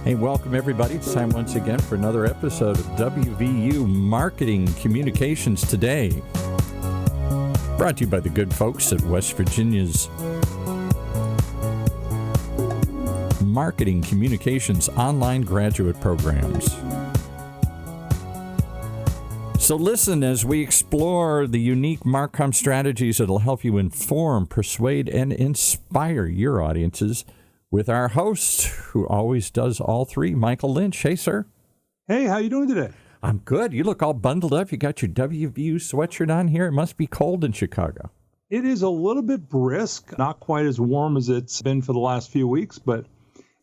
Hey, welcome everybody. It's time once again for another episode of WVU Marketing Communications Today. Brought to you by the good folks at West Virginia's Marketing Communications online graduate programs. So listen as we explore the unique MarComm strategies that will help you inform, persuade, and inspire your audiences with our host, who always does all three, Michael Lynch. Hey, sir. Hey, how you doing today? I'm good. You look all bundled up. You got your WVU sweatshirt on here. It must be cold in Chicago. It is a little bit brisk, not quite as warm as it's been for the last few weeks, but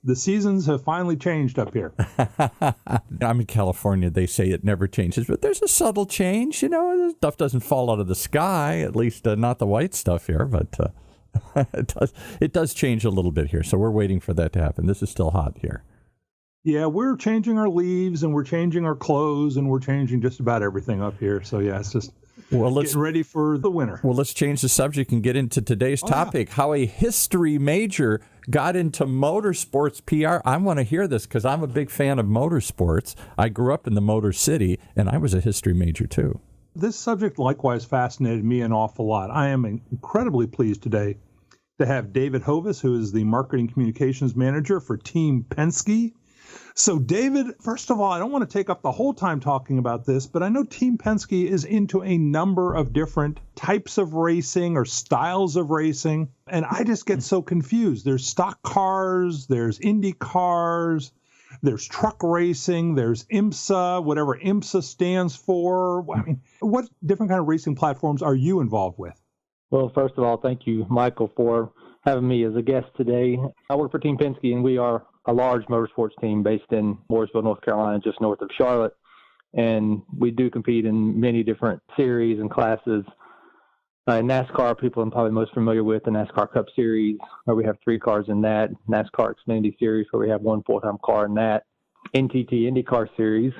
the seasons have finally changed up here. I'm in California. They say it never changes, but there's a subtle change. You know, stuff doesn't fall out of the sky, at least not the white stuff here, but it does change a little bit here. So we're waiting for that to happen. This is still hot here. Yeah, we're changing our leaves and we're changing our clothes and we're changing just about everything up here. So yeah, it's just getting ready for the winter. Well, let's change the subject and get into today's topic, how a history major got into motorsports PR. I want to hear this because I'm a big fan of motorsports. I grew up in the Motor City and I was a history major too. This subject likewise fascinated me an awful lot. I am incredibly pleased today to have David Hovis, who is the Marketing Communications Manager for Team Penske. So, David, first of all, I don't want to take up the whole time talking about this, but I know Team Penske is into a number of different types of racing or styles of racing, and I just get so confused. There's stock cars, there's Indy cars, there's truck racing, there's IMSA, whatever IMSA stands for. I mean, what different kind of racing platforms are you involved with? Well, first of all, thank you, Michael, for having me as a guest today. I work for Team Penske, and we are a large motorsports team based in Mooresville, North Carolina, just north of Charlotte. And we do compete in many different series and classes. NASCAR, people I'm probably most familiar with, the NASCAR Cup Series, where we have 3 cars in that. NASCAR Xfinity Series, where we have 1 full-time car in that. NTT IndyCar Series,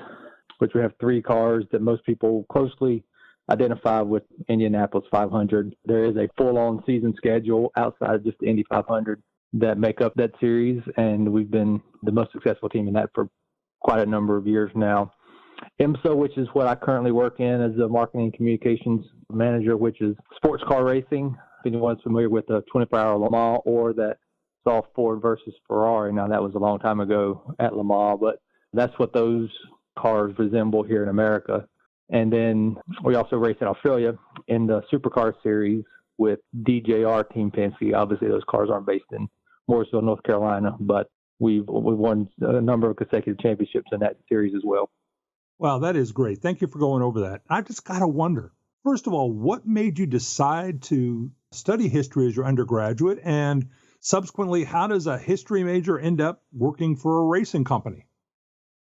which we have 3 cars that most people closely identify with Indianapolis 500. There is a full-on season schedule outside of just the Indy 500 that make up that series, and we've been the most successful team in that for quite a number of years now. IMSA, which is what I currently work in as the Marketing Communications Manager, which is sports car racing. If anyone's familiar with the 24-hour Le Mans or that saw Ford versus Ferrari, now that was a long time ago at Le Mans, but that's what those cars resemble here in America. And then we also race in Australia in the Supercar Series with DJR Team Penske. Obviously, those cars aren't based in Mooresville, North Carolina, but we've won a number of consecutive championships in that series as well. Wow, that is great. Thank you for going over that. I just got to wonder, first of all, what made you decide to study history as your undergraduate? And subsequently, how does a history major end up working for a racing company?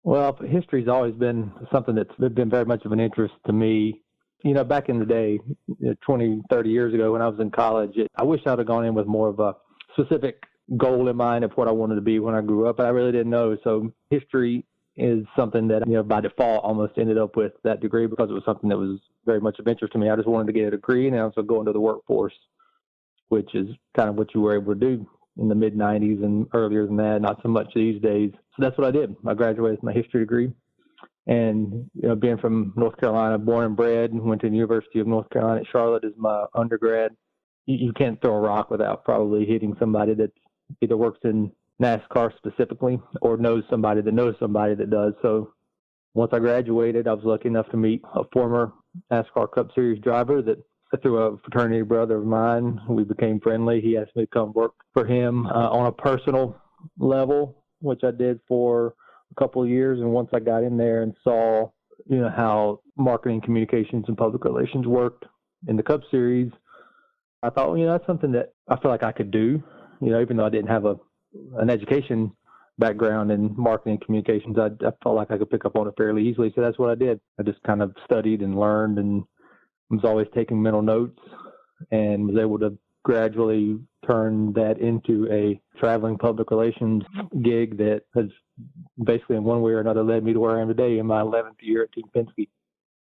Well, history's always been something that's been very much of an interest to me. You know, back in the day, 20, 30 years ago when I was in college, I wish I'd have gone in with more of a specific goal in mind of what I wanted to be when I grew up, but I really didn't know. So history is something that, you know, by default almost ended up with that degree because it was something that was very much of interest to me. I just wanted to get a degree and also go into the workforce, which is kind of what you were able to do in the mid-90s and earlier than that, not so much these days. So that's what I did. I graduated with my history degree. And, you know, being from North Carolina, born and bred, went to the University of North Carolina at Charlotte as my undergrad. You can't throw a rock without probably hitting somebody that either works in NASCAR specifically or knows somebody that does. So once I graduated, I was lucky enough to meet a former NASCAR Cup Series driver that through a fraternity brother of mine. We became friendly. He asked me to come work for him on a personal level, which I did for a couple of years. And once I got in there and saw, you know, how marketing, communications, and public relations worked in the Cup Series, I thought, well, you know, that's something that I feel like I could do. You know, even though I didn't have an education background in marketing communications, I felt like I could pick up on it fairly easily. So that's what I did. I just kind of studied and learned and was always taking mental notes and was able to gradually turn that into a traveling public relations gig that has basically in one way or another led me to where I am today in my 11th year at Team Penske.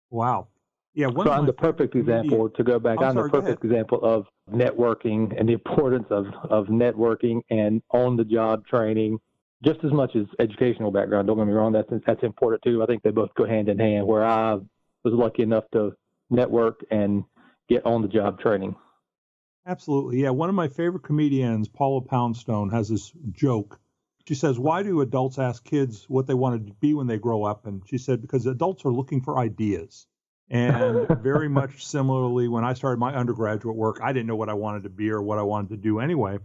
Wow. Yeah. So I'm the perfect example, to go back, I'm the perfect example of networking and the importance of networking and on-the-job training just as much as educational background. Don't get me wrong, that's important too. I think they both go hand in hand, where I was lucky enough to network and get on-the-job training. Absolutely. Yeah. One of my favorite comedians, Paula Poundstone, has this joke. She says, why do adults ask kids what they want to be when they grow up? And she said, because adults are looking for ideas. And very much similarly, when I started my undergraduate work, I didn't know what I wanted to be or what I wanted to do anyway.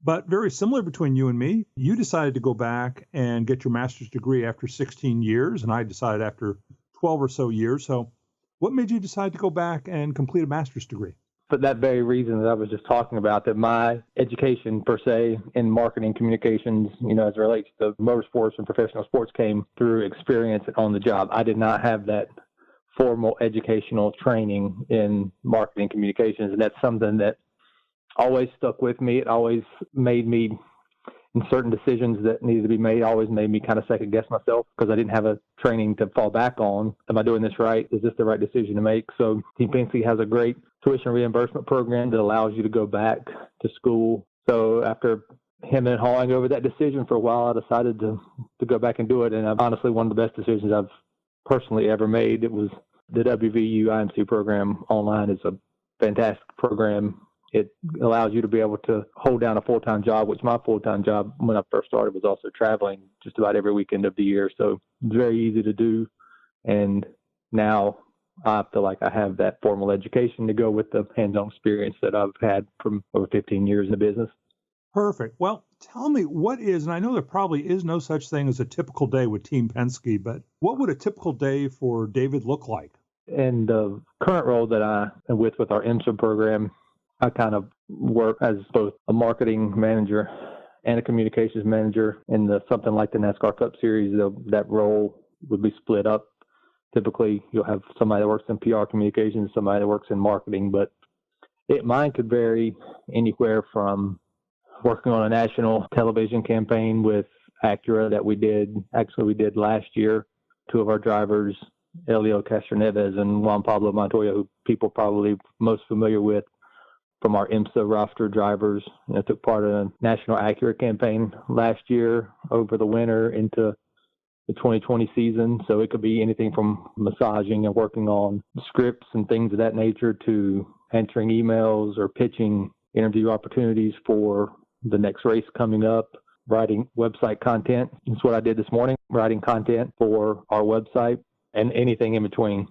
But very similar between you and me, you decided to go back and get your master's degree after 16 years, and I decided after 12 or so years. So what made you decide to go back and complete a master's degree? For that very reason that I was just talking about, that my education per se in marketing communications, as it relates to motorsports and professional sports, came through experience on the job. I did not have that formal educational training in marketing communications, and that's something that always stuck with me. It always made me, in certain decisions that needed to be made, always made me kind of second guess myself, because I didn't have a training to fall back on. Am I doing this right? Is this the right decision to make? So Team Penske has a great tuition reimbursement program that allows you to go back to school. So after him and hawing over that decision for a while, I decided to go back and do it. And honestly, one of the best decisions I've personally ever made. It was the WVU IMC program online. Is a fantastic program. It allows you to be able to hold down a full-time job, which my full-time job when I first started was also traveling just about every weekend of the year. So it's very easy to do. And now I feel like I have that formal education to go with the hands-on experience that I've had from over 15 years in the business. Perfect. Well, tell me what is, and I know there probably is no such thing as a typical day with Team Penske, but what would a typical day for David look like? In the current role that I am with our IMSA program, I kind of work as both a marketing manager and a communications manager in something like the NASCAR Cup Series. That role would be split up. Typically, you'll have somebody that works in PR communications, somebody that works in marketing, but mine could vary anywhere from working on a national television campaign with Acura that we did last year. Two of our drivers, Elio Castroneves and Juan Pablo Montoya, who people probably most familiar with from our IMSA roster drivers, took part in a national Acura campaign last year over the winter into the 2020 season. So it could be anything from massaging and working on scripts and things of that nature to answering emails or pitching interview opportunities for the next race coming up, writing website content. That's what I did this morning, writing content for our website and anything in between.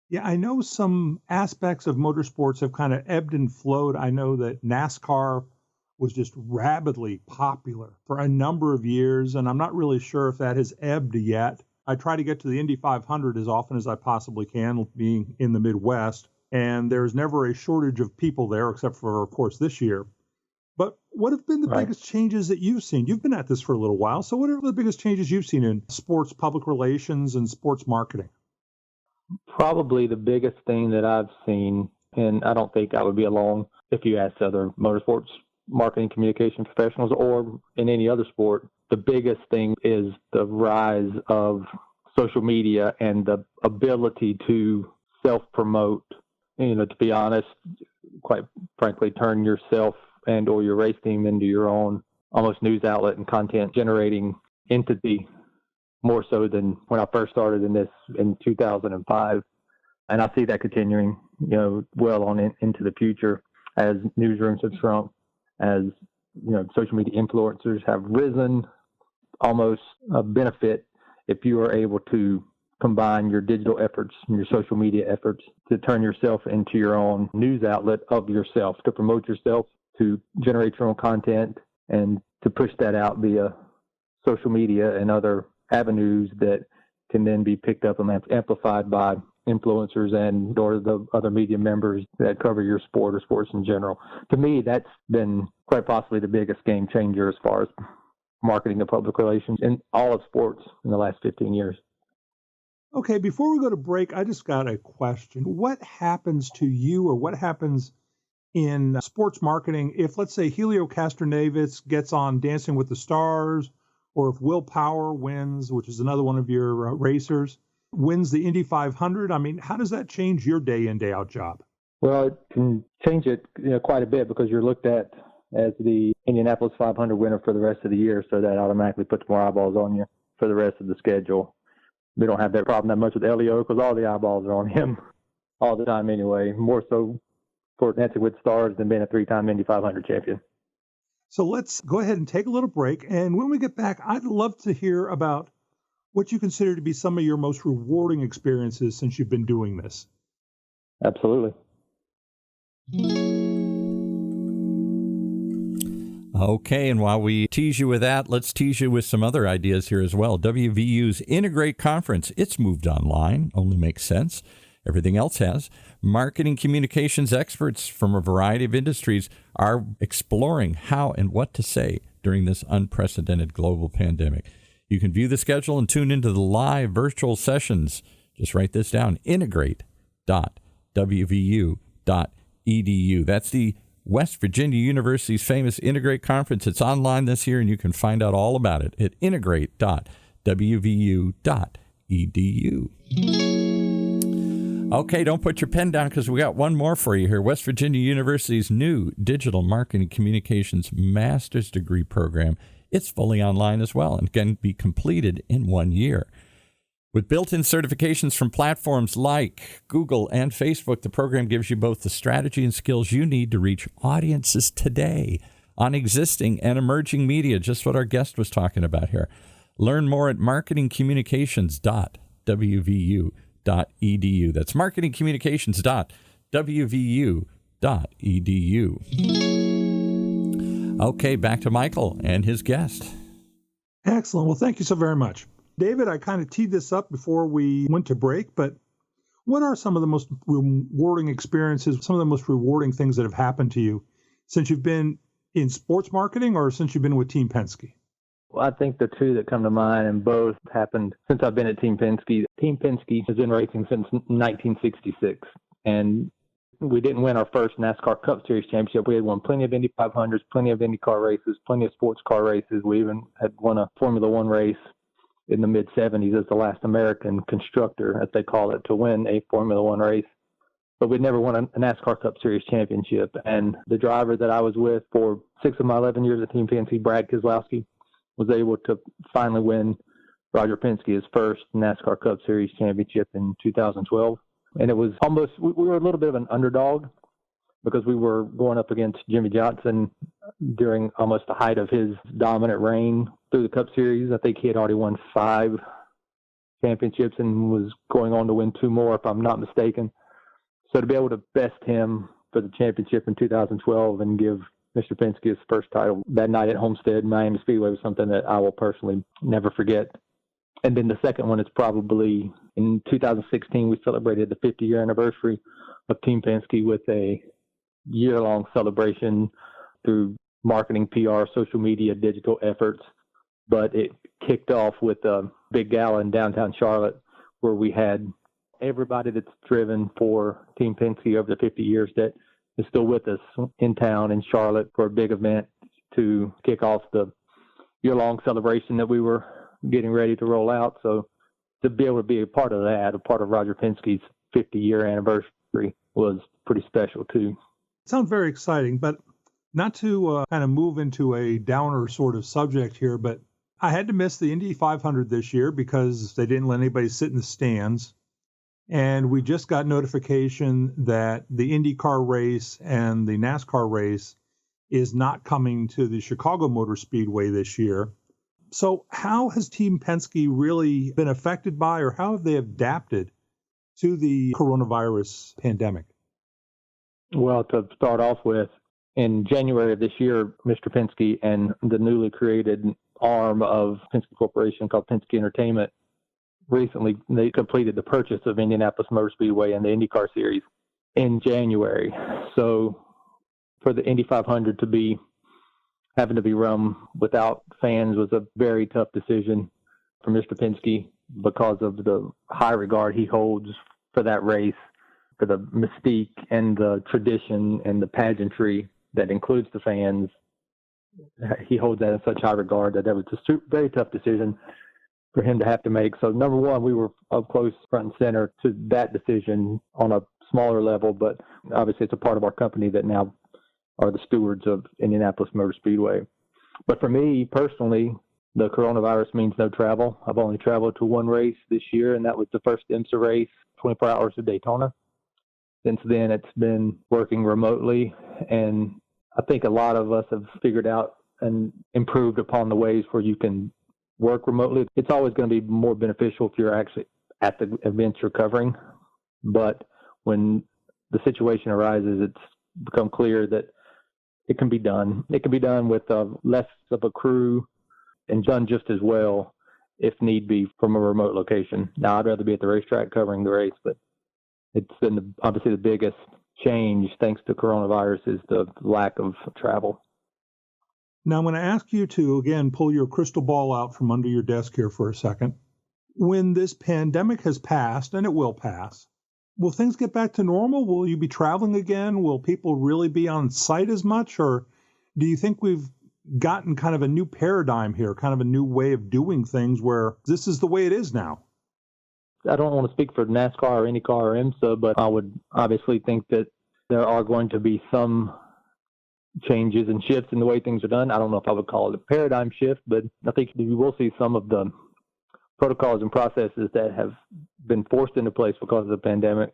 Yeah, I know some aspects of motorsports have kind of ebbed and flowed. I know that NASCAR was just rabidly popular for a number of years, and I'm not really sure if that has ebbed yet. I try to get to the Indy 500 as often as I possibly can, being in the Midwest, and there's never a shortage of people there, except for, of course, this year. But what have been the biggest changes that you've seen? You've been at this for a little while, so what are the biggest changes you've seen in sports public relations and sports marketing? Probably the biggest thing that I've seen, and I don't think I would be alone if you asked other motorsports marketing communication professionals or in any other sport, the biggest thing is the rise of social media and the ability to self-promote, to be honest, quite frankly, turn yourself and or your race team into your own almost news outlet and content generating entity, more so than when I first started in this in 2005. And I see that continuing, well on into the future as newsrooms have shrunk, as, social media influencers have risen. Almost a benefit if you are able to combine your digital efforts and your social media efforts to turn yourself into your own news outlet of yourself, to promote yourself, to generate your own content, and to push that out via social media and other avenues that can then be picked up and amplified by influencers and or the other media members that cover your sport or sports in general. To me, that's been quite possibly the biggest game changer as far as marketing and public relations in all of sports in the last 15 years. Okay, before we go to break, I just got a question. What happens to you, or what happens in sports marketing if, let's say, Helio Castroneves gets on Dancing with the Stars, or if Will Power wins, which is another one of your racers, wins the Indy 500? I mean, how does that change your day in, day out job? Well, it can change it quite a bit, because you're looked at as the Indianapolis 500 winner for the rest of the year, so that automatically puts more eyeballs on you for the rest of the schedule. We don't have that problem that much with Elio because all the eyeballs are on him all the time anyway, more so for Dancing with Stars than being a 3-time Indy 500 champion. So let's go ahead and take a little break. And when we get back, I'd love to hear about what you consider to be some of your most rewarding experiences since you've been doing this. Absolutely. Okay, and while we tease you with that, let's tease you with some other ideas here as well. WVU's Integrate Conference, it's moved online, only makes sense. Everything else has. Marketing communications experts from a variety of industries are exploring how and what to say during this unprecedented global pandemic. You can view the schedule and tune into the live virtual sessions. Just write this down, integrate.wvu.edu. That's the West Virginia University's famous Integrate Conference. It's online this year, and you can find out all about it at integrate.wvu.edu. Okay, don't put your pen down because we got one more for you here. West Virginia University's new Digital Marketing Communications Master's Degree program. It's fully online as well and can be completed in 1 year. With built-in certifications from platforms like Google and Facebook, the program gives you both the strategy and skills you need to reach audiences today on existing and emerging media, just what our guest was talking about here. Learn more at marketingcommunications.wvu.edu. That's marketingcommunications.wvu.edu. Okay, back to Michael and his guest. Excellent. Well, thank you so very much. David, I kind of teed this up before we went to break, but what are some of the most rewarding experiences, some of the most rewarding things that have happened to you since you've been in sports marketing or since you've been with Team Penske? Well, I think the two that come to mind, and both happened since I've been at Team Penske. Team Penske has been racing since 1966, and we didn't win our first NASCAR Cup Series championship. We had won plenty of Indy 500s, plenty of IndyCar races, plenty of sports car races. We even had won a Formula One race in the mid-'70s as the last American constructor, as they call it, to win a Formula One race. But we'd never won a NASCAR Cup Series championship. And the driver that I was with for 6 of my 11 years at Team Penske, Brad Keselowski, was able to finally win Roger Penske's first NASCAR Cup Series championship in 2012. And it was almost, we were a little bit of an underdog because we were going up against Jimmy Johnson during almost the height of his dominant reign through the Cup Series. I think he had already won 5 championships and was going on to win 2 more, if I'm not mistaken. So to be able to best him for the championship in 2012 and give Mr. Penske his first title that night at Homestead, Miami Speedway, was something that I will personally never forget. And then the second one is probably in 2016, we celebrated the 50-year anniversary of Team Penske with a year-long celebration through marketing, PR, social media, digital efforts. But it kicked off with a big gala in downtown Charlotte where we had everybody that's driven for Team Penske over the 50 years that is still with us in town in Charlotte for a big event to kick off the year-long celebration that we were getting ready to roll out. So to be able to be a part of that, a part of Roger Penske's 50-year anniversary, was pretty special too. Sounds very exciting, but not to kind of move into a downer sort of subject here, but I had to miss the Indy 500 this year because they didn't let anybody sit in the stands. And we just got notification that the IndyCar race and the NASCAR race is not coming to the Chicago Motor Speedway this year. So how has Team Penske really been affected by, or how have they adapted to the coronavirus pandemic? Well, to start off with, in January of this year, Mr. Penske and the newly created arm of Penske Corporation called Penske Entertainment, recently they completed the purchase of Indianapolis Motor Speedway and the IndyCar Series in January. So for the Indy 500 to be having to be run without fans was a very tough decision for Mr. Penske because of the high regard he holds for that race, for the mystique and the tradition and the pageantry that includes the fans. He holds that in such high regard that was a very tough decision for him to have to make. So number one, we were up close, front and center to that decision on a smaller level, but obviously it's a part of our company that now are the stewards of Indianapolis Motor Speedway. But for me personally, the coronavirus means no travel. I've only traveled to one race this year, and that was the first IMSA race, 24 Hours of Daytona. Since then, it's been working remotely, and I think a lot of us have figured out and improved upon the ways where you can work remotely. It's always going to be more beneficial if you're actually at the events you're covering. But when the situation arises, it's become clear that it can be done. It can be done with less of a crew and done just as well, if need be, from a remote location. Now, I'd rather be at the racetrack covering the race, but it's been obviously the biggest change, thanks to coronavirus, is the lack of travel. Now, I'm going to ask you to, again, pull your crystal ball out from under your desk here for a second. When this pandemic has passed, and it will pass, will things get back to normal? Will you be traveling again? Will people really be on site as much? Or do you think we've gotten kind of a new paradigm here, kind of a new way of doing things where this is the way it is now? I don't want to speak for NASCAR or IndyCar or IMSA, but I would obviously think that there are going to be some changes and shifts in the way things are done. I don't know if I would call it a paradigm shift, but I think we will see some of the protocols and processes that have been forced into place because of the pandemic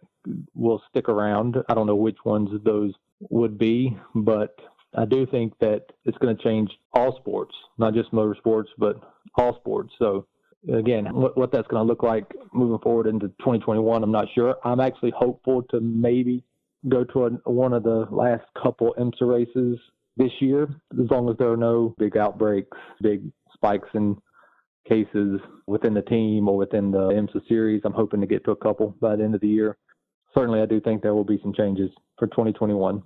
will stick around. I don't know which ones those would be, but I do think that it's going to change all sports, not just motorsports, but all sports. So again, what that's going to look like moving forward into 2021, I'm not sure. I'm actually hopeful to maybe go to one of the last couple IMSA races this year, as long as there are no big outbreaks, big spikes in cases within the team or within the IMSA series. I'm hoping to get to a couple by the end of the year. Certainly, I do think there will be some changes for 2021.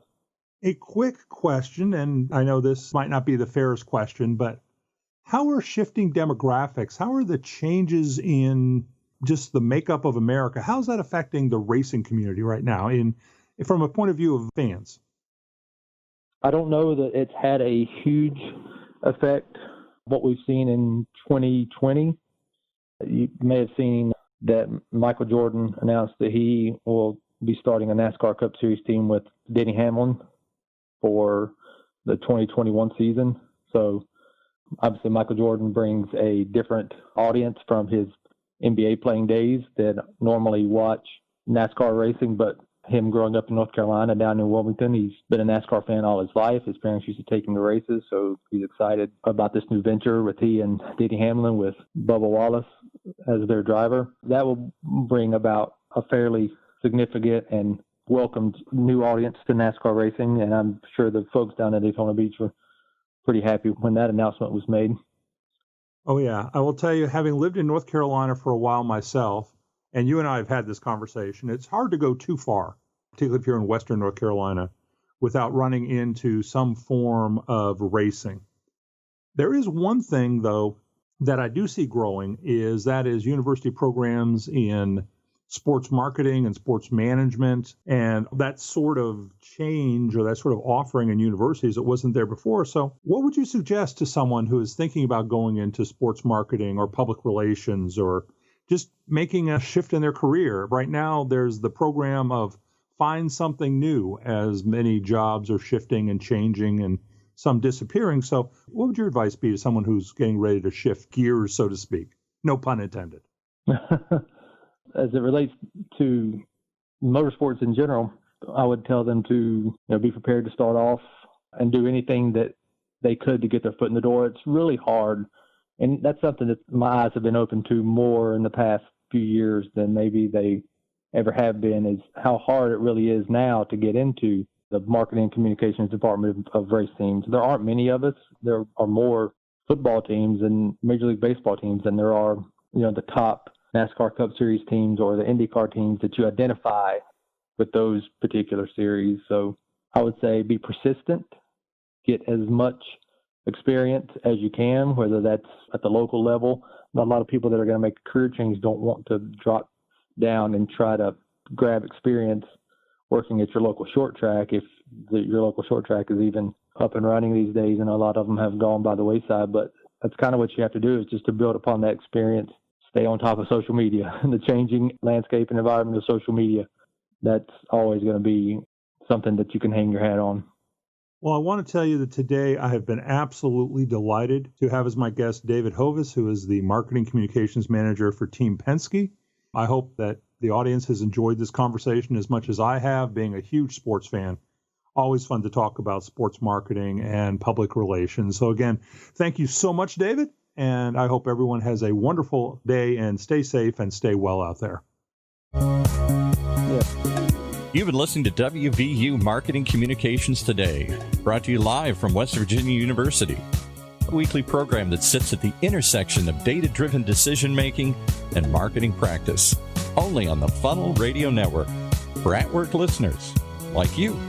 A quick question, and I know this might not be the fairest question, but how are shifting demographics, how are the changes in just the makeup of America, how's that affecting the racing community right now from a point of view of fans? I don't know that it's had a huge effect. What we've seen in 2020, you may have seen that Michael Jordan announced that he will be starting a NASCAR Cup Series team with Denny Hamlin for the 2021 season. So obviously Michael Jordan brings a different audience from his NBA playing days that normally watch NASCAR racing, but him growing up in North Carolina down in Wilmington, he's been a NASCAR fan all his life. His parents used to take him to races, so he's excited about this new venture with he and Denny Hamlin with Bubba Wallace as their driver. That will bring about a fairly significant and welcomed new audience to NASCAR racing, and I'm sure the folks down at Daytona Beach were pretty happy when that announcement was made. Oh, yeah. I will tell you, having lived in North Carolina for a while myself, and you and I have had this conversation, it's hard to go too far, particularly if you're in Western North Carolina, without running into some form of racing. There is one thing, though, that I do see growing, that is university programs in sports marketing and sports management, and that sort of change or that sort of offering in universities that wasn't there before. So what would you suggest to someone who is thinking about going into sports marketing or public relations or just making a shift in their career? Right now, there's the program of find something new, as many jobs are shifting and changing and some disappearing. So what would your advice be to someone who's getting ready to shift gears, so to speak? No pun intended. As it relates to motorsports in general, I would tell them to be prepared to start off and do anything that they could to get their foot in the door. It's really hard. And that's something that my eyes have been open to more in the past few years than maybe they ever have been, is how hard it really is now to get into the marketing and communications department of race teams. There aren't many of us. There are more football teams and Major League Baseball teams than there are, the top NASCAR Cup Series teams or the IndyCar teams that you identify with those particular series. So I would say be persistent, get as much experience as you can, whether that's at the local level. Not a lot of people that are going to make a career change don't want to drop down and try to grab experience working at your local short track, if your local short track is even up and running these days, and a lot of them have gone by the wayside. But that's kind of what you have to do, is just to build upon that experience. Stay on top of social media and the changing landscape and environment of social media. That's always going to be something that you can hang your hat on. Well, I want to tell you that today I have been absolutely delighted to have as my guest David Hovis, who is the Marketing Communications Manager for Team Penske. I hope that the audience has enjoyed this conversation as much as I have, being a huge sports fan. Always fun to talk about sports marketing and public relations. So again, thank you so much, David, and I hope everyone has a wonderful day and stay safe and stay well out there. Yeah. You've been listening to WVU Marketing Communications Today, brought to you live from West Virginia University, a weekly program that sits at the intersection of data-driven decision-making and marketing practice, only on the Funnel Radio Network, for at-work listeners like you.